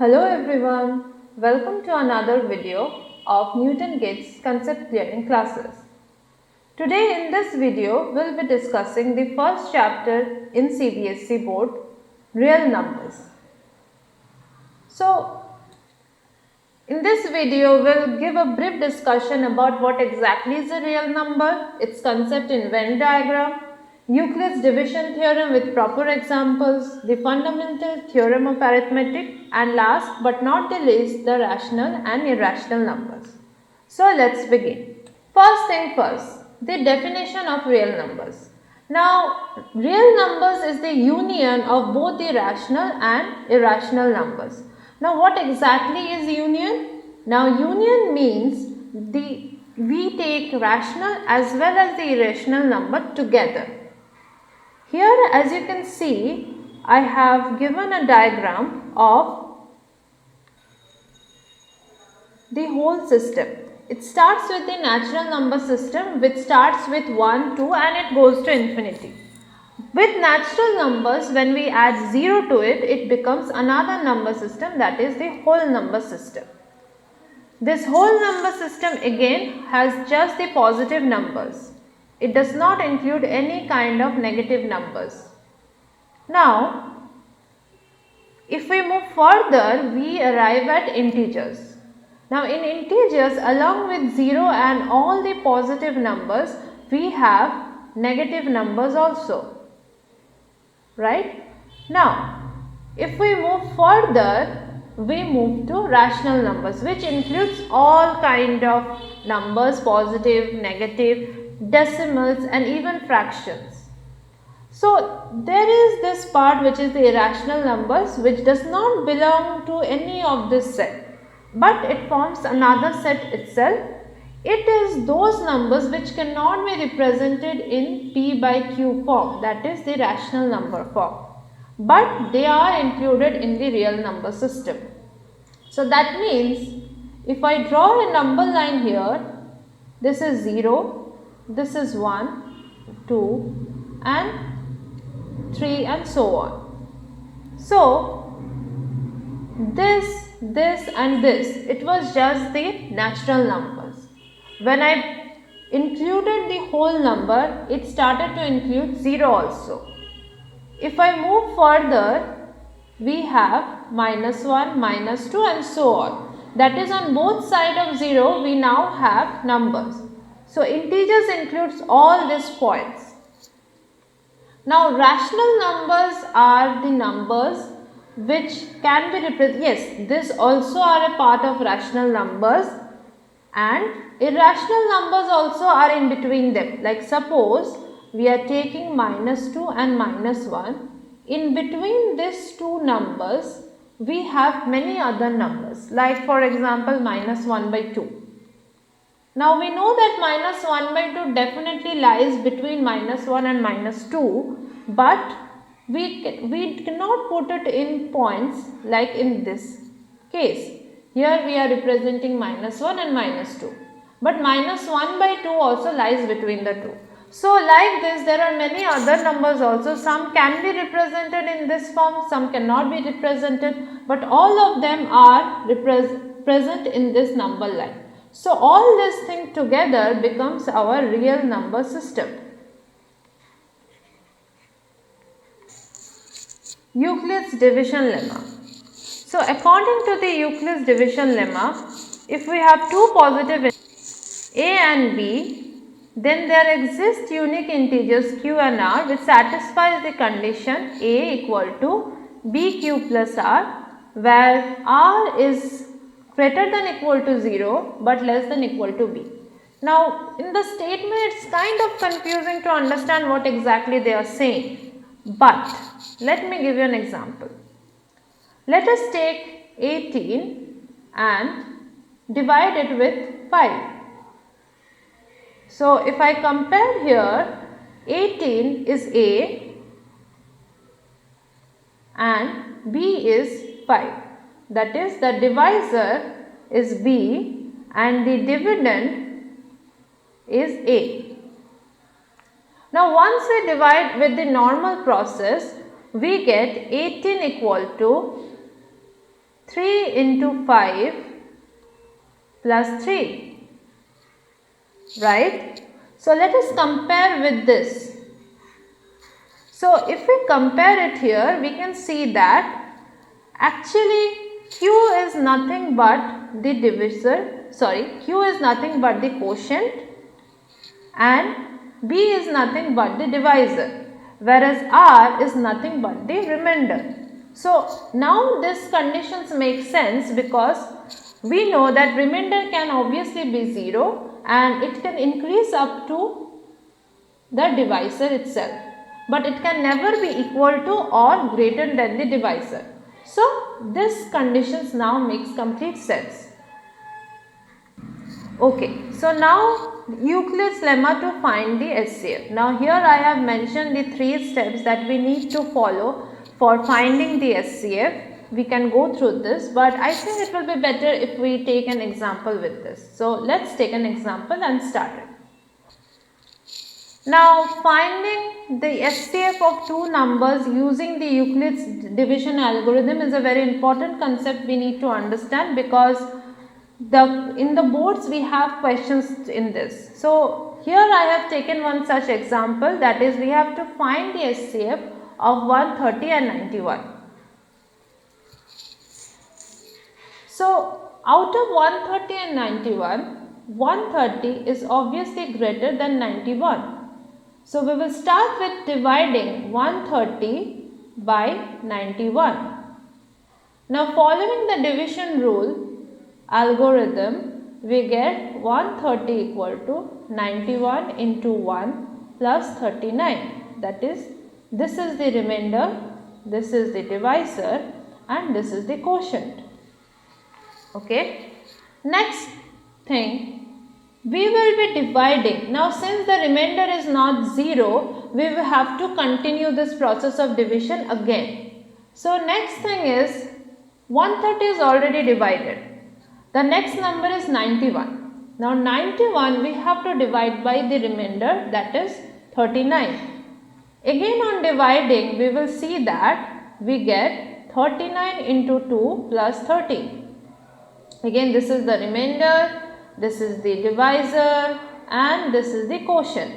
Hello everyone, welcome to another video of Newton Gates concept clearing classes. Today in this video, we'll be discussing the first chapter in CBSE board, real numbers. So, in this video, we'll give a brief discussion about what exactly is a real number, its concept in Venn diagram, Euclid's division theorem with proper examples, the fundamental theorem of arithmetic, and last but not the least, the rational and irrational numbers. So let's begin. First thing first, the definition of real numbers. Now, real numbers is the union of both the rational and irrational numbers. Now, what exactly is union? Now, union means we take rational as well as the irrational number together. Here, as you can see, I have given a diagram of the whole system. It starts with the natural number system, which starts with 1, 2 and it goes to infinity. With natural numbers, when we add 0 to it, it becomes another number system, that is the whole number system. This whole number system again has just the positive numbers. It does not include any kind of negative numbers. Now, if we move further, we arrive at integers. Now, in integers, along with 0 and all the positive numbers, we have negative numbers also. Right? Now, if we move further, we move to rational numbers, which includes all kind of numbers, positive, negative, decimals and even fractions. So, there is this part which is the irrational numbers, which does not belong to any of this set, but it forms another set itself. It is those numbers which cannot be represented in P by Q form, that is the rational number form, but they are included in the real number system. So that means if I draw a number line here, this is 0, this is 1, 2 and 3 and so on. So this and this, it was just the natural numbers. When I included the whole number, it started to include 0 also. If I move further, we have -1, -2 and so on. That is, on both sides of 0, we now have numbers. So, integers includes all these points. Now, rational numbers are the numbers which can be represented. Yes, this also are a part of rational numbers, and irrational numbers also are in between them. Like suppose we are taking -2 and -1. In between these two numbers, we have many other numbers, like for example -1 by 2. Now we know that -1 by 2 definitely lies between -1 and -2, but we cannot put it in points like in this case. Here we are representing -1 and -2, but -1 by 2 also lies between the two. So like this, there are many other numbers also. Some can be represented in this form, some cannot be represented, but all of them are present in this number line. So all this thing together becomes our real number system. Euclid's division lemma. So according to the Euclid's division lemma, if we have two positive a and b, then there exist unique integers q and r which satisfies the condition a equal to bq plus r, where r is greater than equal to 0 but less than equal to b. Now in the statement, it's kind of confusing to understand what exactly they are saying, but let me give you an example. Let us take 18 and divide it with 5. So if I compare here, 18 is A and B is 5. That is, the divisor is B and the dividend is A. Now once we divide with the normal process, we get 18 equal to 3 into 5 plus 3, right? So let us compare with this. So if we compare it here, we can see that actually Q is nothing but the Q is nothing but the quotient and B is nothing but the divisor, whereas R is nothing but the remainder. So now this conditions make sense because we know that remainder can obviously be 0 and it can increase up to the divisor itself, but it can never be equal to or greater than the divisor. So this conditions now makes complete sense. Okay, so now Euclid's lemma to find the HCF. Now here I have mentioned the 3 steps that we need to follow for finding the HCF. We can go through this, but I think it will be better if we take an example with this. So let's take an example and start it. Now finding the HCF of two numbers using the Euclid's division algorithm is a very important concept we need to understand, because in the boards we have questions in this. So here I have taken one such example, that is we have to find the HCF of 130 and 91. So out of 130 and 91, 130 is obviously greater than 91. So we will start with dividing 130 by 91. Now following the division rule algorithm, we get 130 equal to 91 into 1 plus 39. That is, this is the remainder, this is the divisor and this is the quotient. Okay. Next thing, we will be dividing. Now since the remainder is not 0, we will have to continue this process of division again. So next thing is 130 is already divided. The next number is 91. Now 91 we have to divide by the remainder, that is 39. Again on dividing we will see that we get 39 into 2 plus 13. Again this is the remainder, this is the divisor and this is the quotient.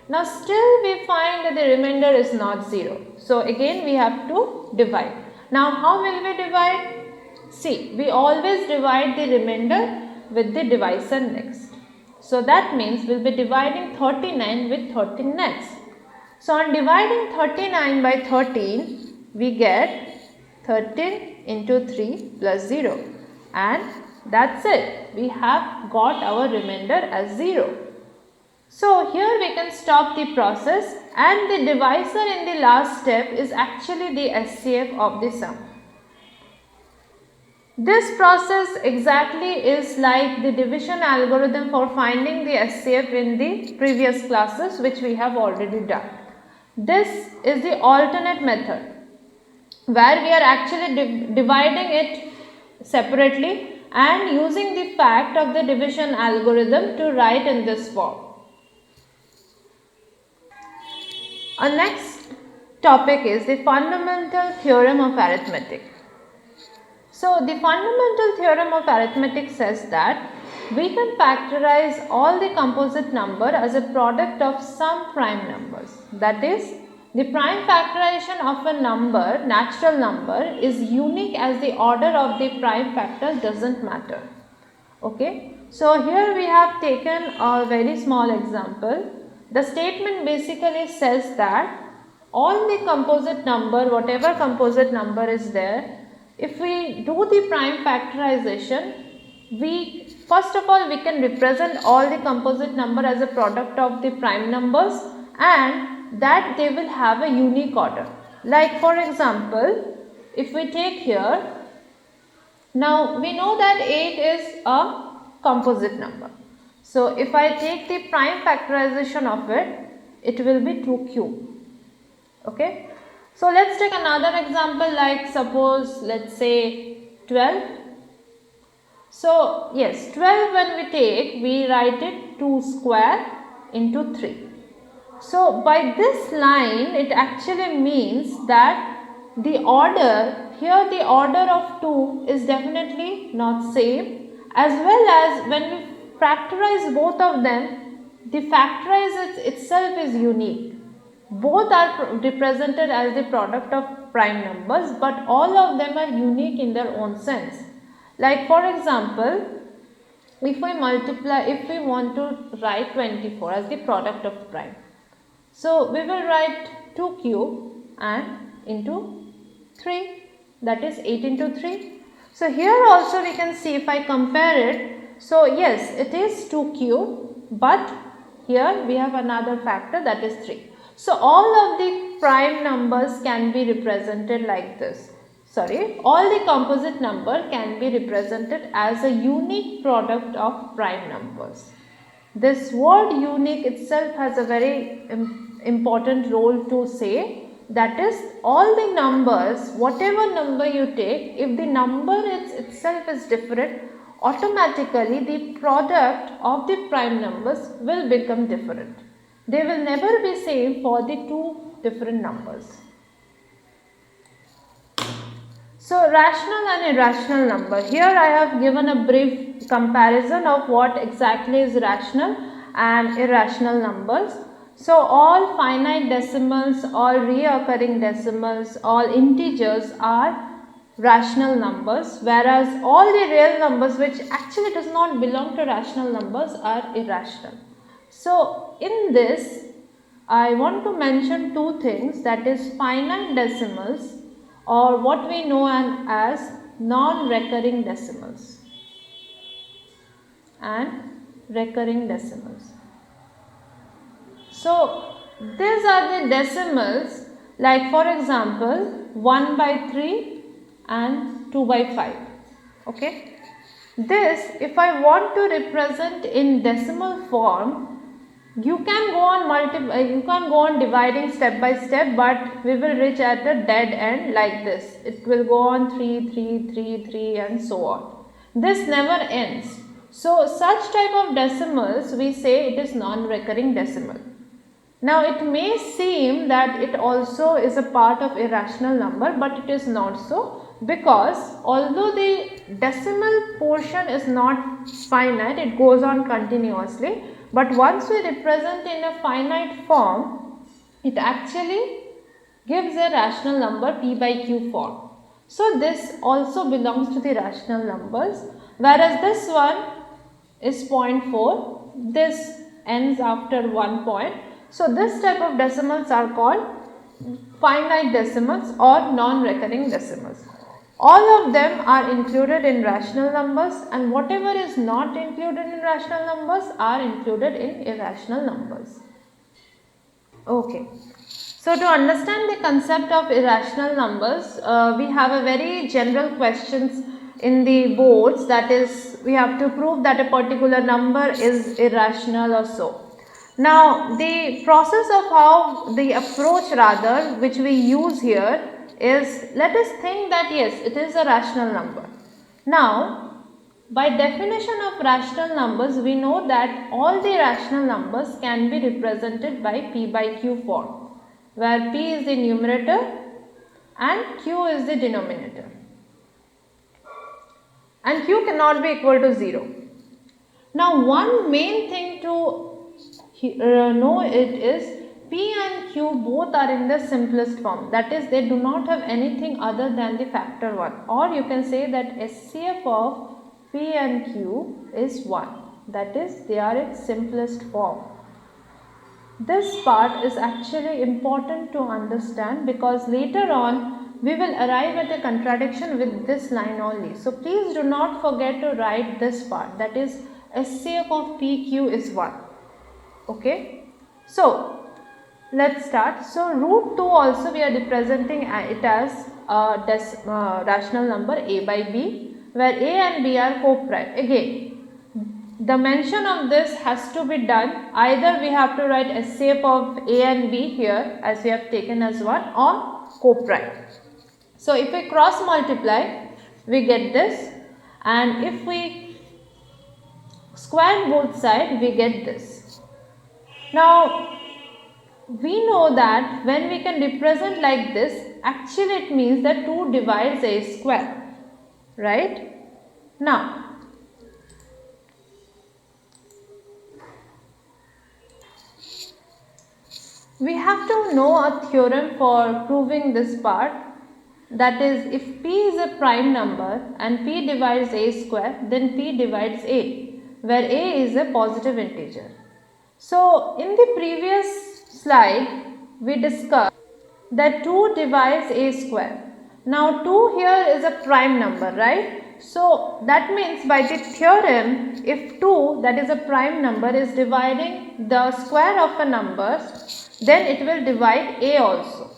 Now still we find that the remainder is not 0. So again we have to divide. Now how will we divide? See, we always divide the remainder with the divisor next. So that means we will be dividing 39 with 13 next. So on dividing 39 by 13, we get 13 into 3 plus 0. And that's it. We have got our remainder as 0. So here we can stop the process, and the divisor in the last step is actually the HCF of the sum. This process exactly is like the division algorithm for finding the HCF in the previous classes, which we have already done. This is the alternate method where we are actually dividing it separately and using the fact of the division algorithm to write in this form. Our next topic is the fundamental theorem of arithmetic. So the fundamental theorem of arithmetic says that we can factorize all the composite number as a product of some prime numbers. That is, the prime factorization of a number, natural number, is unique as the order of the prime factors doesn't matter. Okay. So here we have taken a very small example. The statement basically says that all the composite number, whatever composite number is there, if we do the prime factorization, first of all we can represent all the composite number as a product of the prime numbers, and that they will have a unique order. Like for example, if we take here, now we know that 8 is a composite number. So if I take the prime factorization of it, it will be 2 cube. Okay. So let's take another example, like suppose let's say 12. So yes, 12 when we take, we write it 2 square into 3. So by this line, it actually means that the order here the order of 2 is definitely not same, as well as when we factorize both of them, the factorize itself is unique. Both are represented as the product of prime numbers, but all of them are unique in their own sense. Like for example, if we want to write 24 as the product of prime, so we will write 2 cube and into 3, that is 8 into 3. So here also we can see, if I compare it, so yes, it is 2 cube, but here we have another factor, that is 3. So all of the prime numbers can be represented like this. All the composite number can be represented as a unique product of prime numbers. This word unique itself has a very important role to say, that is, all the numbers, whatever number you take, if the number itself is different, automatically the product of the prime numbers will become different. They will never be same for the two different numbers. So rational and irrational number. Here I have given a brief comparison of what exactly is rational and irrational numbers. So all finite decimals, all reoccurring decimals, all integers are rational numbers, whereas all the real numbers which actually does not belong to rational numbers are irrational. So in this I want to mention two things, that is finite decimals, or what we know as non-recurring decimals and recurring decimals. So these are the decimals, like for example 1 by 3 and 2 by 5. Okay, this if I want to represent in decimal form, you can go on dividing step by step, but we will reach at a dead end like this. It will go on 3, 3, 3, 3 and so on. This never ends. So such type of decimals we say it is non-recurring decimal. Now it may seem that it also is a part of irrational number, but it is not so, because although the decimal portion is not finite, it goes on continuously. But once we represent in a finite form, it actually gives a rational number p by q form. So this also belongs to the rational numbers, whereas this one is 0.4, this ends after 1 point. So this type of decimals are called finite decimals or non-recurring decimals. All of them are included in rational numbers, and whatever is not included in rational numbers are included in irrational numbers. Okay. So to understand the concept of irrational numbers, we have a very general questions in the boards, that is, we have to prove that a particular number is irrational or so. Now the process of how the approach rather which we use here is, let us think that yes, it is a rational number. Now by definition of rational numbers, we know that all the rational numbers can be represented by p by q form, where p is the numerator and q is the denominator, and q cannot be equal to 0. Now one main thing to know it is p and q both are in the simplest form, that is, they do not have anything other than the factor 1, or you can say that SCF of p and q is 1, that is, they are in simplest form. This part is actually important to understand, because later on we will arrive at a contradiction with this line only. So please do not forget to write this part, that is, SCF of PQ is 1. Okay. So let's start. So root 2 also we are representing it as a rational number a by b, where a and b are co-prime. Again, the mention of this has to be done. Either we have to write SCF of a and b here as we have taken as 1, or co-prime. So if we cross multiply, we get this, and if we square both sides, we get this. Now we know that when we can represent like this, Actually it means that 2 divides a square, right? Now we have to know a theorem for proving this part, that is, if p is a prime number and p divides a square, then p divides a, where a is a positive integer. So in the previous slide we discussed that 2 divides a square. Now 2 here is a prime number, right? So that means by the theorem, if 2, that is a prime number, is dividing the square of a number, then it will divide a also,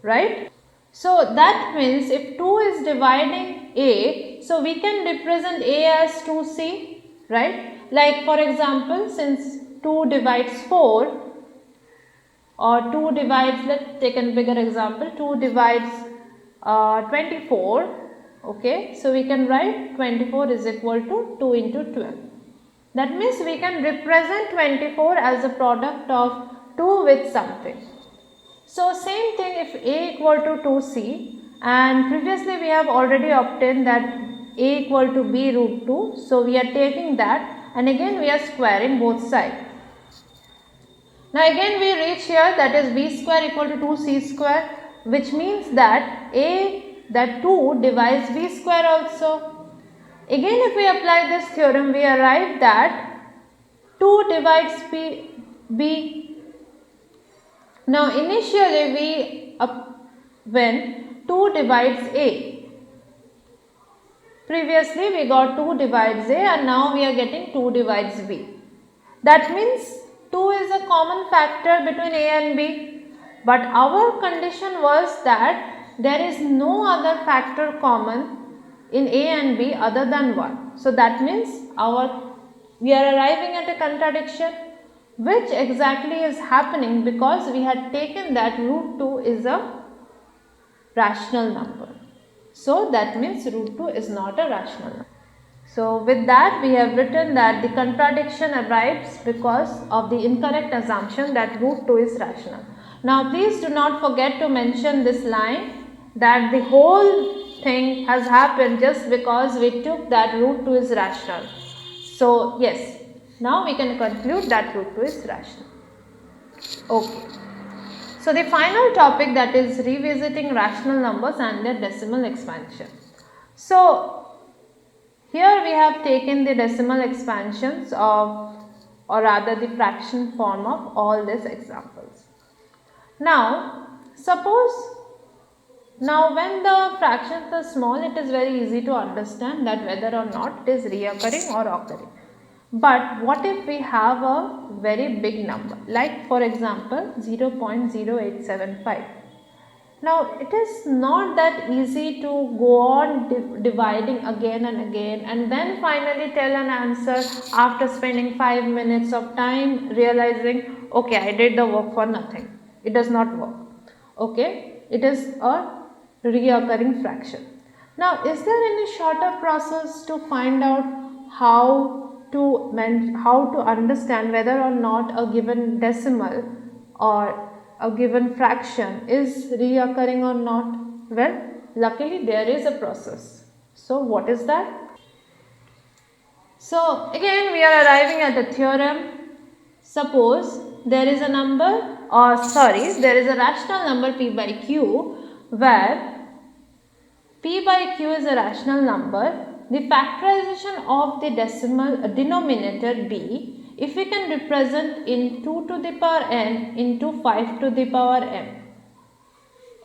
right? So that means if 2 is dividing a, so we can represent a as 2c, right? Like for example, since 2 divides 4, or 2 divides, let's take a bigger example, 2 divides 24, okay, so we can write 24 is equal to 2 into 12. That means we can represent 24 as a product of 2 with something. So same thing if a equal to 2c, and previously we have already obtained that a equal to b root 2, so we are taking that and again we are squaring both sides. Now again we reach here, that is b square equal to 2c square, which means that 2 divides b square also. Again if we apply this theorem, we arrive that 2 divides b. Now initially when 2 divides a, previously we got 2 divides a and now we are getting 2 divides b. That means 2 is a common factor between a and b, but our condition was that there is no other factor common in a and b other than 1. So that means we are arriving at a contradiction, which exactly is happening because we had taken that root 2 is a rational number. So that means root 2 is not a rational number. So with that we have written that the contradiction arrives because of the incorrect assumption that root 2 is rational. Now please do not forget to mention this line, that the whole thing has happened just because we took that root 2 is rational. So yes, now we can conclude that root 2 is rational. Okay. So the final topic, that is revisiting rational numbers and their decimal expansion. So here we have taken the decimal expansions of, or rather the fraction form of all these examples. Now suppose, now when the fractions are small, it is very easy to understand that whether or not it is reoccurring or occurring. But what if we have a very big number, like for example 0.0875. Now it is not that easy to go on dividing again and again and then finally tell an answer after spending 5 minutes of time realizing, okay, I did the work for nothing. It does not work. Okay, it is a reoccurring fraction. Now is there any shorter process to find out how to understand whether or not a given decimal or a given fraction is reoccurring or not? Well, luckily there is a process. So what is that? So again we are arriving at a theorem. Suppose there is a number, there is a rational number p by q, where p by q is a rational number. The factorization of the decimal denominator b, if we can represent in 2 to the power n into 5 to the power m,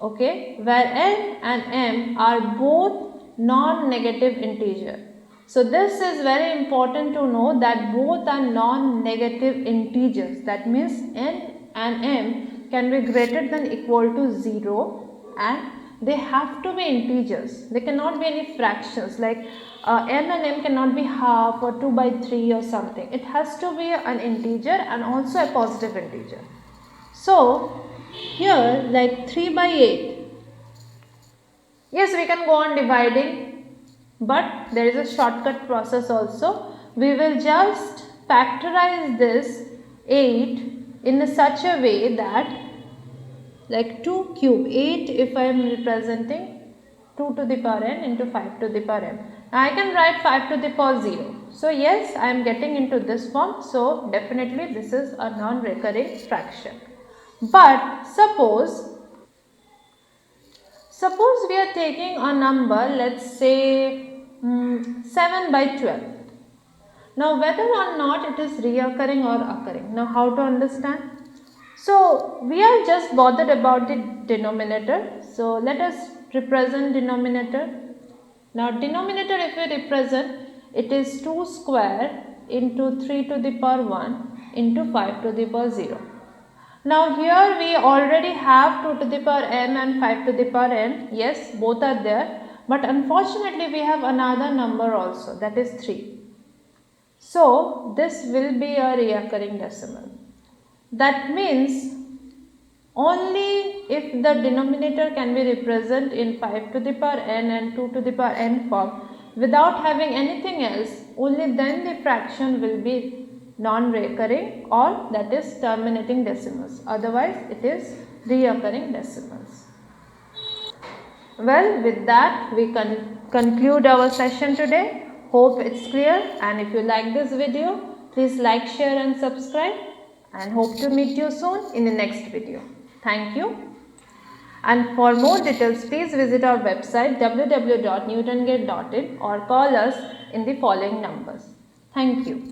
okay, where n and m are both non-negative integer. So this is very important to know that both are non-negative integers. That means n and m can be greater than equal to 0 and they have to be integers. They cannot be any fractions like n and m cannot be half or 2 by 3 or something. It has to be an integer and also a positive integer. So here like 3 by 8. Yes, we can go on dividing, but there is a shortcut process also. We will just factorize this 8 in such a way that like 2 cube, 8 if I am representing 2 to the power n into 5 to the power n. Now I can write 5 to the power 0. So yes, I am getting into this form. So definitely this is a non-recurring fraction. But suppose we are taking a number, let's say 7 by 12. Now whether or not it is reoccurring or occurring. Now how to understand? So we are just bothered about the denominator. So let us represent denominator. Now denominator, if we represent, it is 2 square into 3 to the power 1 into 5 to the power 0. Now here we already have 2 to the power n and 5 to the power n. Yes, both are there. But unfortunately we have another number also, that is 3. So this will be a reoccurring decimal. That means only if the denominator can be represented in 5 to the power n and 2 to the power n form without having anything else, only then the fraction will be non-recurring, or that is terminating decimals. Otherwise it is reoccurring decimals. Well, with that we conclude our session today. Hope it's clear, and if you like this video, please like, share and subscribe, and hope to meet you soon in the next video. Thank you. And for more details, please visit our website www.newtongate.in or call us in the following numbers. Thank you.